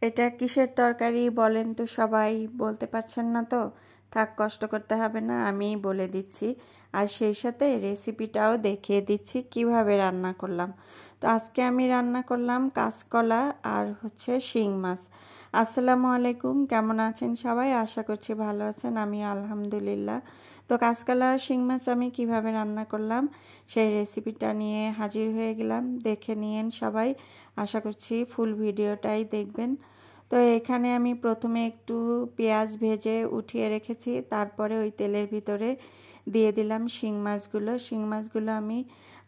এটা কিসের তরকারি বলেন তো সবাই? বলতে পারছেন না তো? থাক, কষ্ট করতে হবে না, আমিই বলে দিচ্ছি। আর সেই সাথে রেসিপিটাও দেখিয়ে দিচ্ছি কিভাবে রান্না করলাম। তো আজকে আমি রান্না করলাম কাঁচকলা আর শিং মাছ। আসসালামু আলাইকুম, কেমন আছেন সবাই? আশা করছি ভালো আছেন, আমি আলহামদুলিল্লাহ। তো কাঁচকলা আর শিং মাছ আমি কিভাবে রান্না করলাম সেই রেসিপিটা নিয়ে হাজির হয়ে গেলাম। দেখে নিয়েন সবাই, আশা করছি ফুল ভিডিওটাই দেখবেন। তো এখানে আমি প্রথমে একটু পেঁয়াজ ভেজে উঠিয়ে রেখেছি, তারপরে ওই তেলের ভিতরে দিয়ে দিলাম শিং মাছগুলো। শিং মাছগুলো আমি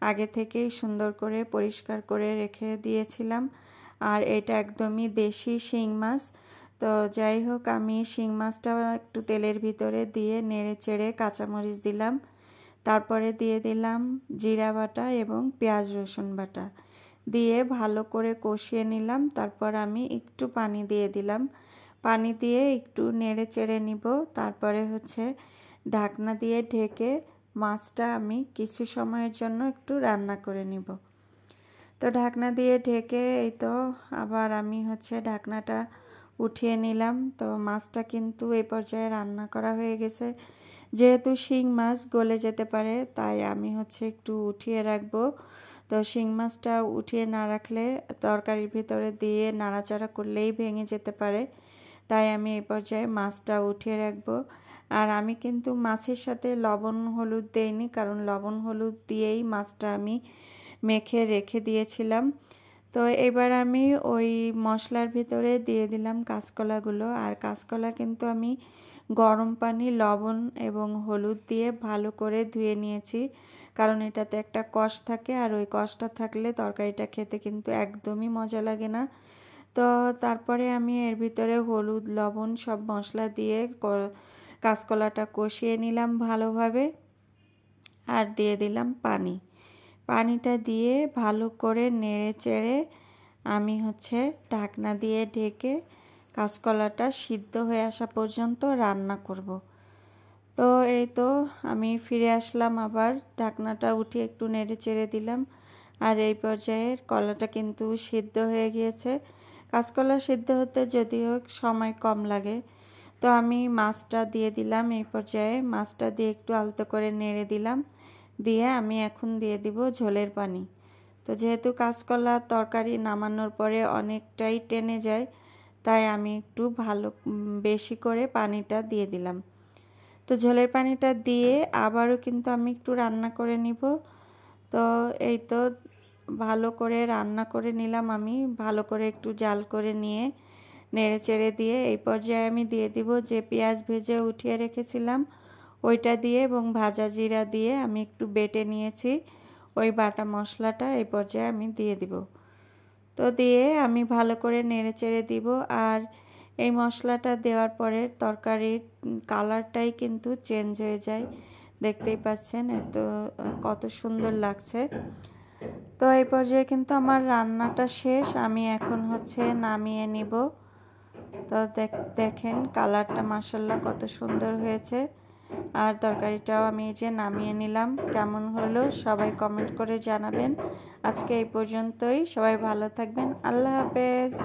আগে থেকেই সুন্দর করে পরিষ্কার করে রেখে দিয়েছিলাম, আর এটা একদমই দেশি শিং মাছ। তো যাই হোক, আমি শিং মাছটা একটু তেলের ভিতরে দিয়ে নেড়ে চেড়ে কাঁচামরিচ দিলাম, তারপরে দিয়ে দিলাম জিরা বাটা এবং পেঁয়াজ রসুন বাটা দিয়ে ভালো করে কষিয়ে নিলাম। তারপর আমি একটু পানি দিয়ে দিলাম, পানি দিয়ে একটু নেড়ে চেড়ে নিব। তারপরে ঢাকনা দিয়ে ঢেকে মাছটা আমি কিছু সময়ের জন্য একটু রান্না করে নিব। তো ঢাকনা দিয়ে ঢেকে এই তো আবার আমি ঢাকনাটা উঠিয়ে নিলাম। তো মাছটা কিন্তু এই পর্যায়ে রান্না করা হয়ে গেছে। যেহেতু শিং মাছ গলে যেতে পারে, তাই আমি একটু উঠিয়ে রাখবো। তো শিং মাছটা উঠিয়ে না রাখলে তরকারির ভিতরে দিয়ে নাড়াচাড়া করলেই ভেঙে যেতে পারে, তাই আমি এই পর্যায়ে মাছটা উঠিয়ে রাখবো। আর আমি কিন্তু মাছের সাথে লবণ হলুদ দেইনি, কারণ লবণ হলুদ দিয়েই মাছটা আমি মেখে রেখে দিয়েছিলাম। তো এবার আমি ওই মশলার ভিতরে দিয়ে দিলাম কাঁচকলাগুলো। আর কাঁচকলা কিন্তু আমি গরম পানি, লবণ এবং হলুদ দিয়ে ভালো করে ধুয়ে নিয়েছি, কারণ এটাতে একটা কষ থাকে, আর ওই কষটা থাকলে তরকারিটা খেতে কিন্তু একদমই মজা লাগে না। তো তারপরে আমি এর ভিতরে হলুদ, লবণ সব মশলা দিয়ে কাঁচকলাটা কষিয়ে নিলাম ভালোভাবে, আর দিয়ে দিলাম পানি। পানিটা দিয়ে ভালো করে নেড়ে চেড়ে আমি ঢাকনা দিয়ে ঢেকে কাঁচকলাটা সিদ্ধ হয়ে আসা পর্যন্ত রান্না করব। তো এই তো আমি ফিরে আসলাম, আবার ঢাকনাটা উঠিয়ে একটু নেড়ে চেড়ে দিলাম, আর এই পর্যায়ে কলাটা কিন্তু সিদ্ধ হয়ে গিয়েছে। কাঁচকলা সিদ্ধ হতে যদিও সময় কম লাগে। তো আমি মাছটা দিয়ে দিলাম, এই পর্যায়ে মাছটা দিয়ে একটু আলতো করে নেড়ে দিলাম, দিয়ে আমি এখন দিয়ে দিব ঝোলের পানি। তো যেহেতু কাঁচকলা তরকারি নামানোর পরে অনেকটাই টেনে যায়, তাই আমি একটু বেশি করে পানিটা দিয়ে দিলাম। তো ঝোলের পানিটা দিয়ে আবারও কিন্তু আমি একটু রান্না করে নিব। তো এই তো ভালো করে রান্না করে নিলাম, আমি ভালো করে একটু জাল করে নিয়ে নেড়ে চেড়ে দিয়ে এই পর্যায়ে আমি দিয়ে দিব যে পেঁয়াজ ভেজে উঠিয়ে রেখেছিলাম ওইটা দিয়ে, এবং ভাজা জিরা দিয়ে আমি একটু বেটে নিয়েছি ওই বাটা মশলাটা এই পর্যায়ে আমি দিয়ে দিব। তো দিয়ে আমি ভালো করে নেড়ে চেড়ে দিব। আর এই মশলাটা দেওয়ার পরে তরকারির কালারটাই কিন্তু চেঞ্জ হয়ে যায়, দেখতেই পাচ্ছেন এত কত সুন্দর লাগছে। তো এই পর্যায়ে কিন্তু আমার রান্নাটা শেষ, আমি এখন নামিয়ে নিব। তো দেখেন কালারটা মাশাআল্লাহ কত সুন্দর হয়েছে। আর তরকারিটাও আমি এই যে নামিয়ে নিলাম। কেমন হলো সবাই কমেন্ট করে জানাবেন। আজকে এই পর্যন্তই, সবাই ভালো থাকবেন, আল্লাহ হাফেজ।